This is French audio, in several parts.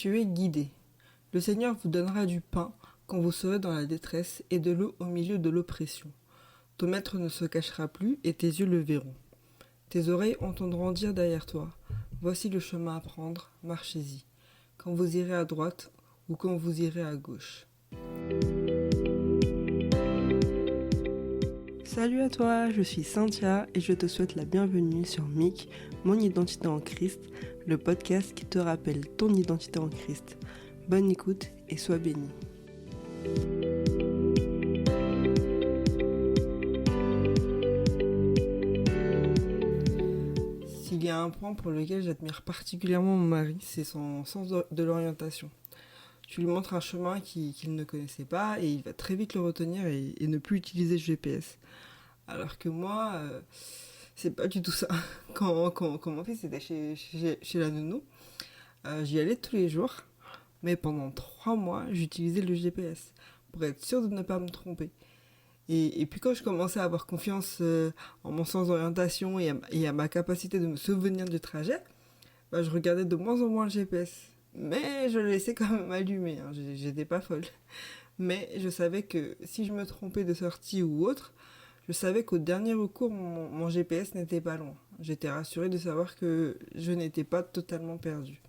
Tu es guidé. Le Seigneur vous donnera du pain quand vous serez dans la détresse et de l'eau au milieu de l'oppression. Ton maître ne se cachera plus et tes yeux le verront. Tes oreilles entendront dire derrière toi, voici le chemin à prendre, marchez-y, quand vous irez à droite ou quand vous irez à gauche. Salut à toi, je suis Cynthia et je te souhaite la bienvenue sur MIC, Mon Identité en Christ, le podcast qui te rappelle ton identité en Christ. Bonne écoute et sois béni. S'il y a un point pour lequel j'admire particulièrement mon mari, c'est son sens de l'orientation. Tu lui montres un chemin qu'il ne connaissait pas et il va très vite le retenir et ne plus utiliser le GPS. Alors que moi, c'est pas du tout ça. Quand mon fils était chez la nounou, j'y allais tous les jours, mais pendant 3 mois, j'utilisais le GPS pour être sûre de ne pas me tromper. Et puis quand je commençais à avoir confiance en mon sens d'orientation et à ma capacité de me souvenir du trajet, je regardais de moins en moins le GPS. Mais je le laissais quand même allumé, hein. J'étais pas folle. Mais je savais que si je me trompais de sortie ou autre, je savais qu'au dernier recours, mon GPS n'était pas loin. J'étais rassurée de savoir que je n'étais pas totalement perdue.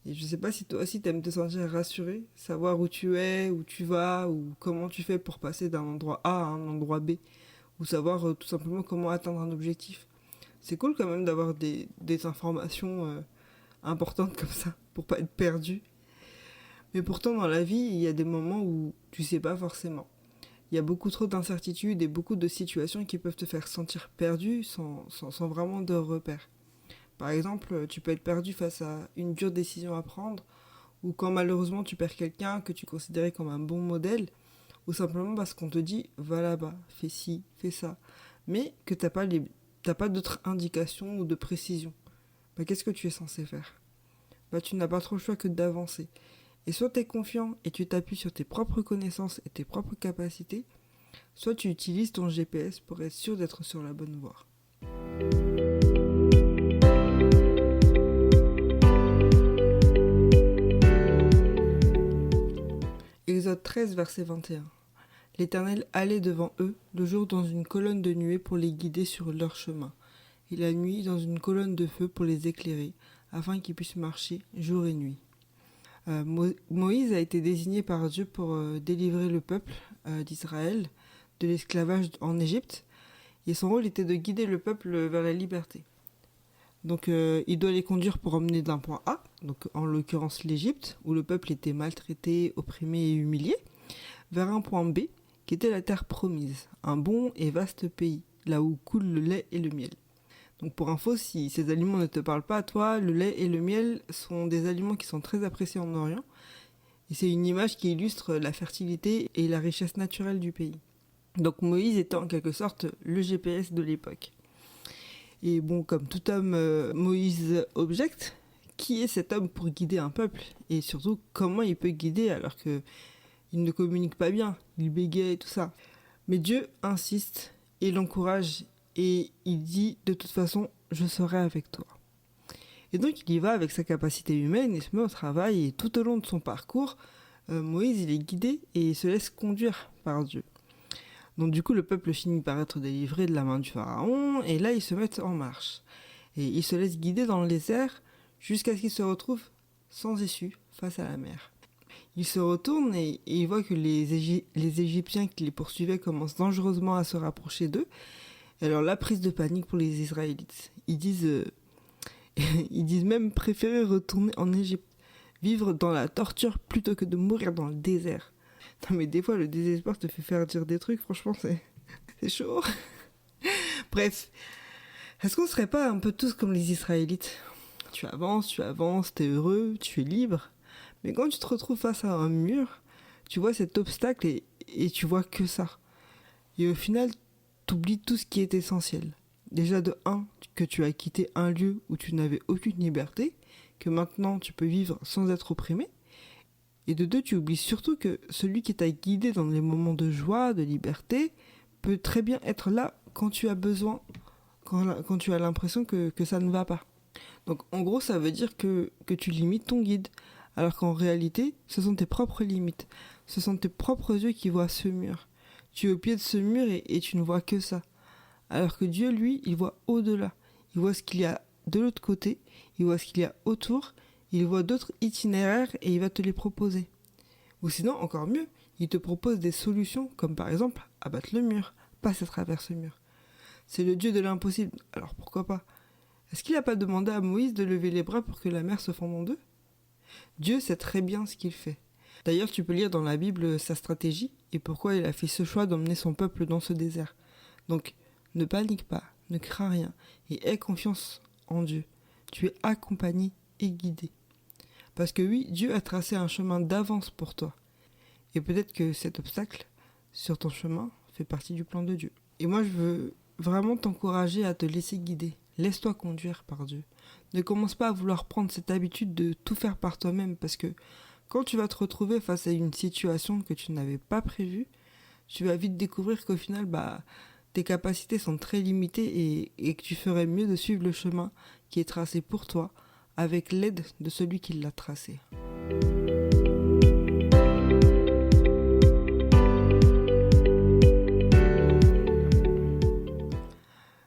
Et je sais pas si toi aussi t'aimes te sentir rassurée, savoir où tu es, où tu vas, ou comment tu fais pour passer d'un endroit A à un endroit B, ou savoir tout simplement comment atteindre un objectif. C'est cool quand même d'avoir des informations importantes comme ça, pour pas être perdu. Mais pourtant dans la vie, il y a des moments où tu sais pas forcément. Il y a beaucoup trop d'incertitudes et beaucoup de situations qui peuvent te faire sentir perdu sans vraiment de repères. Par exemple, tu peux être perdu face à une dure décision à prendre, ou quand malheureusement tu perds quelqu'un que tu considérais comme un bon modèle, ou simplement parce qu'on te dit « va là-bas, fais ci, fais ça », mais que t'as pas d'autres indications ou de précision. Qu'est-ce que tu es censé faire ? Tu n'as pas trop le choix que d'avancer. Et soit tu es confiant et tu t'appuies sur tes propres connaissances et tes propres capacités, soit tu utilises ton GPS pour être sûr d'être sur la bonne voie. Exode 13, verset 21. L'Éternel allait devant eux, le jour dans une colonne de nuée pour les guider sur leur chemin, et la nuit dans une colonne de feu pour les éclairer, afin qu'ils puissent marcher jour et nuit. Moïse a été désigné par Dieu pour délivrer le peuple d'Israël de l'esclavage en Égypte, et son rôle était de guider le peuple vers la liberté. Donc il doit les conduire pour emmener d'un point A, donc en l'occurrence l'Égypte, où le peuple était maltraité, opprimé et humilié, vers un point B, qui était la terre promise, un bon et vaste pays, là où coule le lait et le miel. Donc pour info, si ces aliments ne te parlent pas à toi, le lait et le miel sont des aliments qui sont très appréciés en Orient, et c'est une image qui illustre la fertilité et la richesse naturelle du pays. Donc Moïse était en quelque sorte le GPS de l'époque. Et bon, comme tout homme, Moïse objecte, qui est cet homme pour guider un peuple ? Et surtout, comment il peut guider alors qu'il ne communique pas bien, il bégaye et tout ça. Mais Dieu insiste et l'encourage et il dit de toute façon, je serai avec toi. Et donc il y va avec sa capacité humaine et se met au travail et tout au long de son parcours, Moïse il est guidé et il se laisse conduire par Dieu. Donc du coup le peuple finit par être délivré de la main du pharaon et là ils se mettent en marche. Et ils se laissent guider dans le désert jusqu'à ce qu'ils se retrouvent sans issue face à la mer. Ils se retournent et ils voient que les Égyptiens qui les poursuivaient commencent dangereusement à se rapprocher d'eux. Et alors la prise de panique pour les Israélites. Ils disent même préférer retourner en Égypte, vivre dans la torture plutôt que de mourir dans le désert. Non mais des fois le désespoir te fait faire dire des trucs, franchement c'est chaud. Bref, est-ce qu'on serait pas un peu tous comme les Israélites ? Tu avances, t'es heureux, tu es libre. Mais quand tu te retrouves face à un mur, tu vois cet obstacle et tu vois que ça. Et au final, t'oublies tout ce qui est essentiel. Déjà de 1, que tu as quitté un lieu où tu n'avais aucune liberté, que maintenant tu peux vivre sans être opprimé. Et de 2, tu oublies surtout que celui qui t'a guidé dans les moments de joie, de liberté, peut très bien être là quand tu as besoin, quand tu as l'impression que ça ne va pas. Donc en gros, ça veut dire que tu limites ton guide, Alors qu'en réalité, ce sont tes propres limites. Ce sont tes propres yeux qui voient ce mur. Tu es au pied de ce mur et tu ne vois que ça. Alors que Dieu, lui, il voit au-delà. Il voit ce qu'il y a de l'autre côté, il voit ce qu'il y a autour, il voit d'autres itinéraires et il va te les proposer. Ou sinon, encore mieux, il te propose des solutions, comme par exemple abattre le mur, passer à travers ce mur. C'est le Dieu de l'impossible, alors pourquoi pas? Est-ce qu'il n'a pas demandé à Moïse de lever les bras pour que la mer se fonde en deux? Dieu sait très bien ce qu'il fait. D'ailleurs, tu peux lire dans la Bible sa stratégie et pourquoi il a fait ce choix d'emmener son peuple dans ce désert. Donc, ne panique pas, ne crains rien et aie confiance en Dieu. Tu es accompagné et guidé. Parce que oui, Dieu a tracé un chemin d'avance pour toi. Et peut-être que cet obstacle sur ton chemin fait partie du plan de Dieu. Et moi, je veux vraiment t'encourager à te laisser guider. Laisse-toi conduire par Dieu. Ne commence pas à vouloir prendre cette habitude de tout faire par toi-même parce que quand tu vas te retrouver face à une situation que tu n'avais pas prévue, tu vas vite découvrir qu'au final, tes capacités sont très limitées et que tu ferais mieux de suivre le chemin qui est tracé pour toi avec l'aide de celui qui l'a tracé.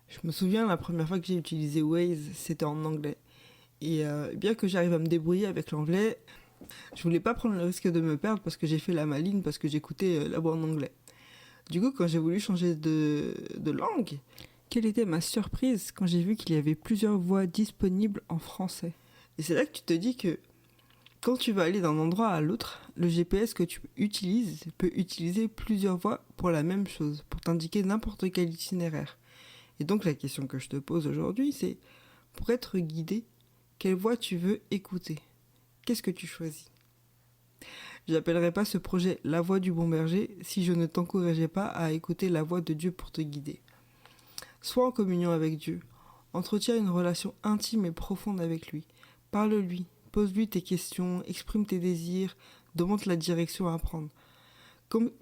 Je me souviens la première fois que j'ai utilisé Waze, c'était en anglais. Et bien que j'arrive à me débrouiller avec l'anglais, je voulais pas prendre le risque de me perdre parce que j'ai fait la maline parce que j'écoutais la voix en anglais. Du coup, quand j'ai voulu changer de langue, quelle était ma surprise quand j'ai vu qu'il y avait plusieurs voix disponibles en français. Et c'est là que tu te dis que quand tu vas aller d'un endroit à l'autre, le GPS que tu utilises peut utiliser plusieurs voies pour la même chose, pour t'indiquer n'importe quel itinéraire. Et donc la question que je te pose aujourd'hui, c'est pour être guidé, quelle voie tu veux écouter? Qu'est-ce que tu choisis? J'appellerais pas ce projet la voix du bon berger si je ne t'encourageais pas à écouter la voix de Dieu pour te guider. Sois en communion avec Dieu. Entretiens une relation intime et profonde avec lui. Parle-lui, pose-lui tes questions, exprime tes désirs, demande la direction à prendre.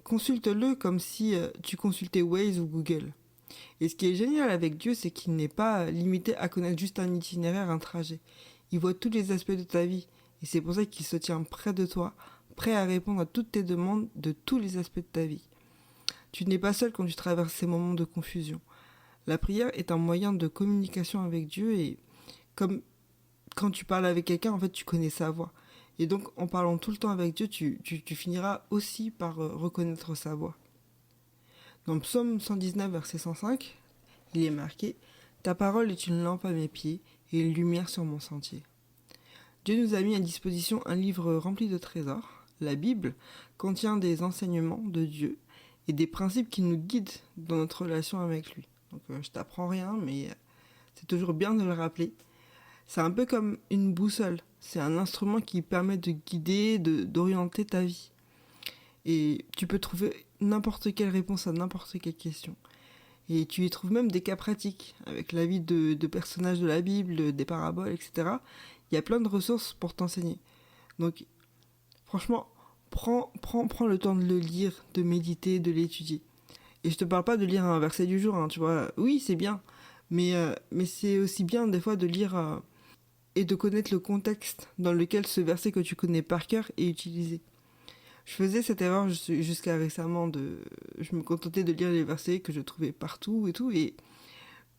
Consulte-le comme si tu consultais Waze ou Google. Et ce qui est génial avec Dieu, c'est qu'il n'est pas limité à connaître juste un itinéraire, un trajet. Il voit tous les aspects de ta vie. Et c'est pour ça qu'il se tient près de toi, prêt à répondre à toutes tes demandes de tous les aspects de ta vie. Tu n'es pas seul quand tu traverses ces moments de confusion. La prière est un moyen de communication avec Dieu et comme quand tu parles avec quelqu'un, en fait, tu connais sa voix. Et donc, en parlant tout le temps avec Dieu, tu finiras aussi par reconnaître sa voix. Dans Psaume 119, verset 105, il est marqué « Ta parole est une lampe à mes pieds et une lumière sur mon sentier ». Dieu nous a mis à disposition un livre rempli de trésors. La Bible contient des enseignements de Dieu et des principes qui nous guident dans notre relation avec lui. Donc je t'apprends rien, mais c'est toujours bien de le rappeler. C'est un peu comme une boussole. C'est un instrument qui permet de guider, d'orienter ta vie. Et tu peux trouver n'importe quelle réponse à n'importe quelle question. Et tu y trouves même des cas pratiques, avec la vie de personnages de la Bible, des paraboles, etc. Il y a plein de ressources pour t'enseigner. Donc, franchement, prends le temps de le lire, de méditer, de l'étudier. Et je te parle pas de lire un verset du jour, hein, tu vois. Oui, c'est bien. Mais c'est aussi bien, des fois, de lire et de connaître le contexte dans lequel ce verset que tu connais par cœur est utilisé. Je faisais cette erreur jusqu'à récemment je me contentais de lire les versets que je trouvais partout et tout.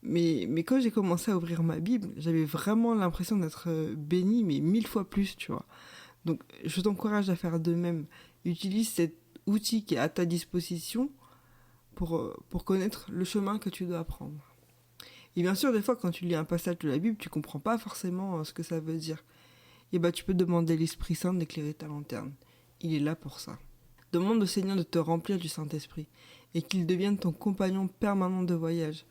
Mais quand j'ai commencé à ouvrir ma Bible, j'avais vraiment l'impression d'être béni, mais 1000 fois plus, tu vois. Donc, je t'encourage à faire de même. Utilise cet outil qui est à ta disposition pour connaître le chemin que tu dois prendre. Et bien sûr, des fois, quand tu lis un passage de la Bible, tu comprends pas forcément ce que ça veut dire. Et tu peux demander à l'Esprit Saint d'éclairer ta lanterne. Il est là pour ça. Demande au Seigneur de te remplir du Saint-Esprit et qu'il devienne ton compagnon permanent de voyage.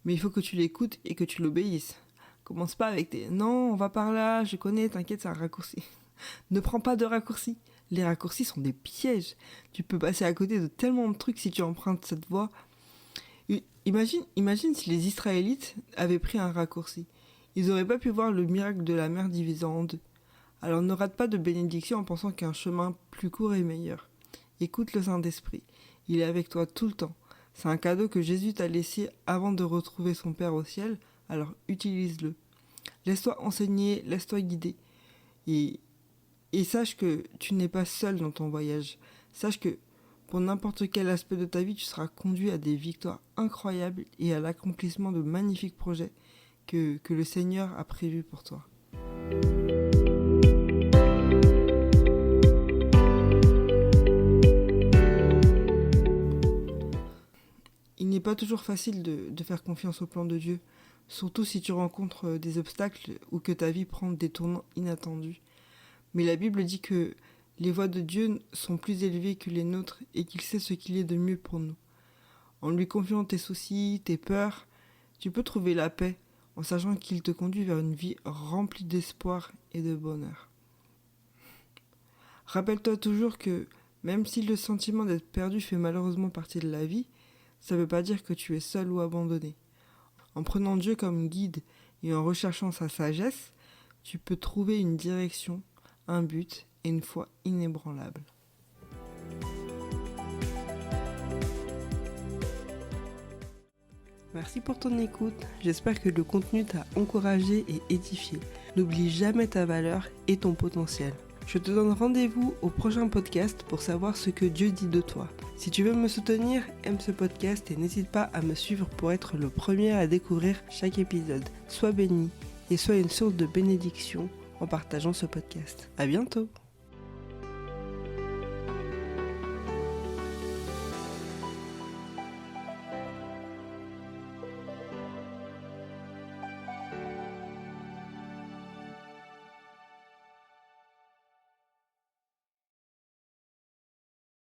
Mais il faut que tu l'écoutes et que tu l'obéisses. Commence pas avec tes « Non, on va par là, je connais, t'inquiète, c'est un raccourci. » Ne prends pas de raccourcis. Les raccourcis sont des pièges. Tu peux passer à côté de tellement de trucs si tu empruntes cette voie. Imagine si les Israélites avaient pris un raccourci. Ils n'auraient pas pu voir le miracle de la mer divisée en deux. Alors ne rate pas de bénédiction en pensant qu'un chemin plus court est meilleur. Écoute le Saint-Esprit. Il est avec toi tout le temps. C'est un cadeau que Jésus t'a laissé avant de retrouver son Père au ciel, alors utilise-le. Laisse-toi enseigner, laisse-toi guider. Et Et sache que tu n'es pas seul dans ton voyage. Sache que pour n'importe quel aspect de ta vie, tu seras conduit à des victoires incroyables et à l'accomplissement de magnifiques projets que le Seigneur a prévus pour toi. Il n'est pas toujours facile de faire confiance au plan de Dieu, surtout si tu rencontres des obstacles ou que ta vie prend des tournants inattendus. Mais la Bible dit que les voies de Dieu sont plus élevées que les nôtres et qu'il sait ce qu'il est de mieux pour nous. En lui confiant tes soucis, tes peurs, tu peux trouver la paix en sachant qu'il te conduit vers une vie remplie d'espoir et de bonheur. Rappelle-toi toujours que même si le sentiment d'être perdu fait malheureusement partie de la vie, ça ne veut pas dire que tu es seul ou abandonné. En prenant Dieu comme guide et en recherchant sa sagesse, tu peux trouver une direction, un but et une foi inébranlable. Merci pour ton écoute, j'espère que le contenu t'a encouragé et édifié. N'oublie jamais ta valeur et ton potentiel. Je te donne rendez-vous au prochain podcast pour savoir ce que Dieu dit de toi. Si tu veux me soutenir, aime ce podcast et n'hésite pas à me suivre pour être le premier à découvrir chaque épisode. Sois béni et sois une source de bénédiction en partageant ce podcast. À bientôt!